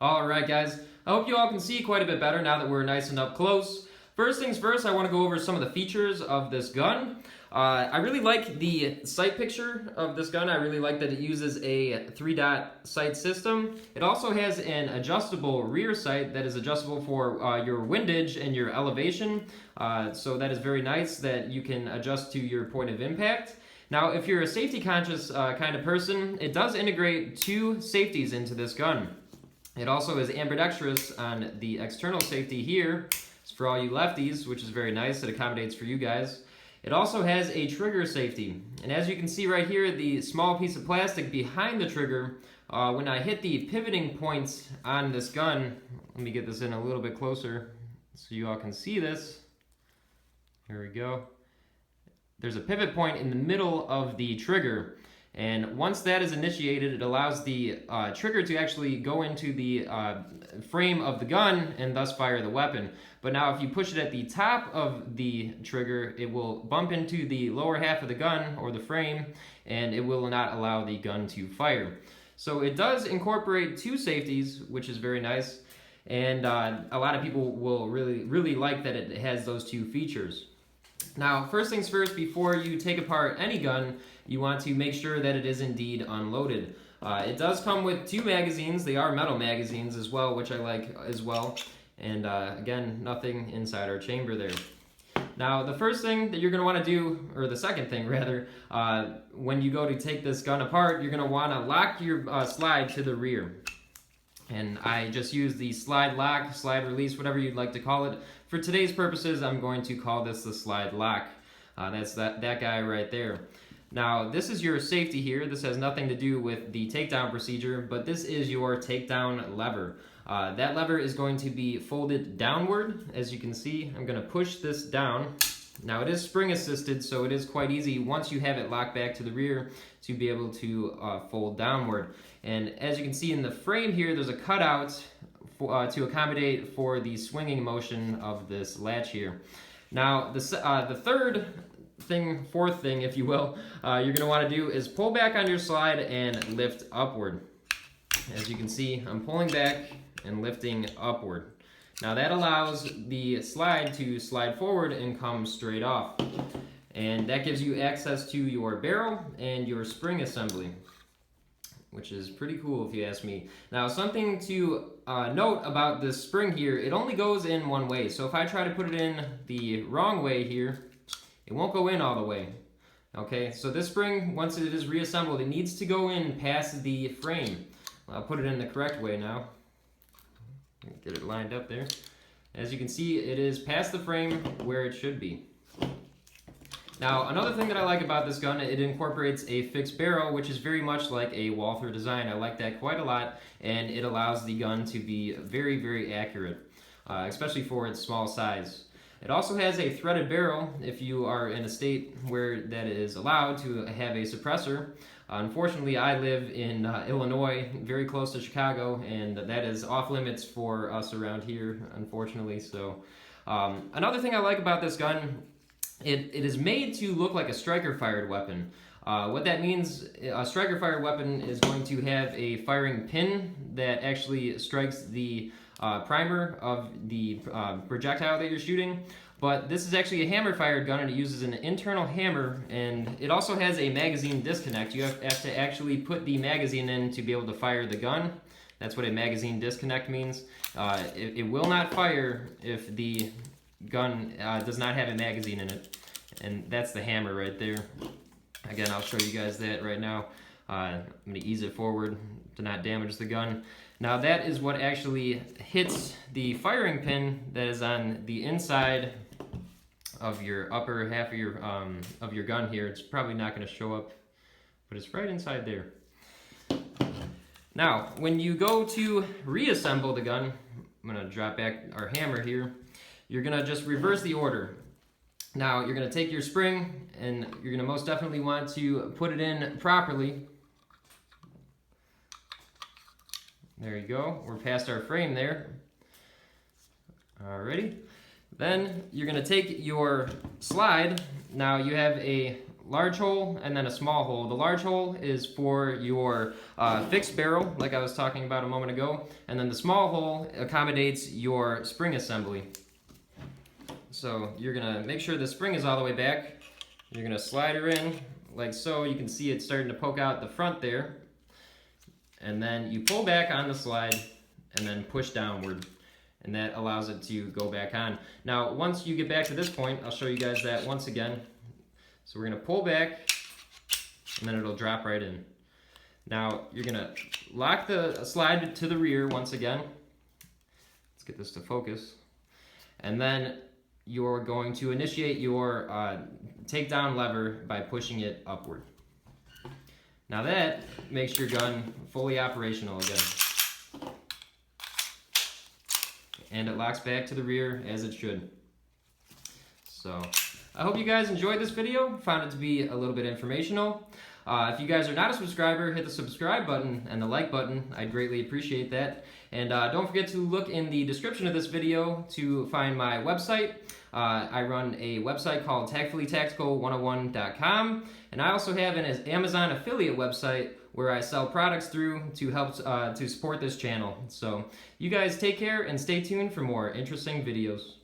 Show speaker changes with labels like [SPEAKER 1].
[SPEAKER 1] Alright guys, I hope you all can see quite a bit better now that we're nice and up close. First things first, I want to go over some of the features of this gun. I really like the sight picture of this gun. I really like that it uses a 3-dot sight system. It also has an adjustable rear sight that is adjustable for your windage and your elevation. So that is very nice that you can adjust to your point of impact. Now, if you're a safety conscious kind of person, it does integrate 2 safeties into this gun. It also is ambidextrous on the external safety here. It's for all you lefties, which is very nice. It accommodates for you guys. It also has a trigger safety. And as you can see right here, the small piece of plastic behind the trigger, when I hit the pivoting points on this gun, let me get this in a little bit closer so you all can see this. Here we go. There's a pivot point in the middle of the trigger. And once that is initiated, it allows the trigger to actually go into the frame of the gun and thus fire the weapon. But now if you push it at the top of the trigger, it will bump into the lower half of the gun or the frame, and it will not allow the gun to fire. So it does incorporate 2 safeties, which is very nice. And a lot of people will really like that it has those 2 features. Now, first things first, before you take apart any gun, you want to make sure that it is indeed unloaded. It does come with 2 magazines. They are metal magazines as well, which I like as well. And again, nothing inside our chamber there. Now, the first thing that you're going to want to do, or the second thing rather, when you go to take this gun apart, you're going to want to lock your slide to the rear. And I just use the slide lock, slide release, whatever you'd like to call it. For today's purposes, I'm going to call this the slide lock. That's that guy right there. Now, this is your safety here. This has nothing to do with the takedown procedure, but this is your takedown lever. That lever is going to be folded downward. As you can see, I'm going to push this down. Now, it is spring assisted, so it is quite easy once you have it locked back to the rear to be able to fold downward. And as you can see in the frame here, there's a cutout to accommodate for the swinging motion of this latch here. Now, the fourth thing, if you will, you're going to want to do is pull back on your slide and lift upward. As you can see, I'm pulling back and lifting upward. Now that allows the slide to slide forward and come straight off. And that gives you access to your barrel and your spring assembly, which is pretty cool if you ask me. Now, something to note about this spring here, it only goes in one way. So if I try to put it in the wrong way here, it won't go in all the way. Okay, so this spring, once it is reassembled, it needs to go in past the frame. I'll put it in the correct way now. Get it lined up there. As you can see, it is past the frame where it should be. Now, another thing that I like about this gun, it incorporates a fixed barrel, which is very much like a Walther design. I like that quite a lot, and it allows the gun to be very accurate, especially for its small size. It also has a threaded barrel if you are in a state where that is allowed to have a suppressor. Unfortunately, I live in Illinois, very close to Chicago, and that is off limits for us around here, unfortunately. So, another thing I like about this gun, it is made to look like a striker-fired weapon. What that means, a striker-fired weapon is going to have a firing pin that actually strikes the primer of the projectile that you're shooting. But this is actually a hammer-fired gun, and it uses an internal hammer, and it also has a magazine disconnect. You have to actually put the magazine in to be able to fire the gun. That's what a magazine disconnect means. It will not fire if the gun does not have a magazine in it, and that's the hammer right there. Again, I'll show you guys that right now. I'm going to ease it forward to not damage the gun. Now that is what actually hits the firing pin that is on the inside of your upper half of your gun here. It's probably not going to show up, but it's right inside there. Now, when you go to reassemble the gun, I'm going to drop back our hammer here. You're going to just reverse the order. Now, you're going to take your spring, and you're going to most definitely want to put it in properly. There you go. We're past our frame there. Alrighty. Then you're going to take your slide. Now you have a large hole and then a small hole. The large hole is for your fixed barrel, like I was talking about a moment ago, and then the small hole accommodates your spring assembly. So you're gonna make sure the spring is all the way back. You're gonna slide her in like so. You can see it's starting to poke out the front there. And then you pull back on the slide and then push downward. And that allows it to go back on. Now, once you get back to this point, I'll show you guys that once again. So we're gonna pull back and then it'll drop right in. Now, you're gonna lock the slide to the rear once again. Let's get this to focus. And then you're going to initiate your takedown lever by pushing it upward. Now that makes your gun fully operational again. And it locks back to the rear as it should. So, I hope you guys enjoyed this video, found it to be a little bit informational. If you guys are not a subscriber, hit the subscribe button and the like button. I'd greatly appreciate that. And don't forget to look in the description of this video to find my website. I run a website called tactfullytactical101.com, and I also have an Amazon affiliate website where I sell products through to help to support this channel. So you guys take care and stay tuned for more interesting videos.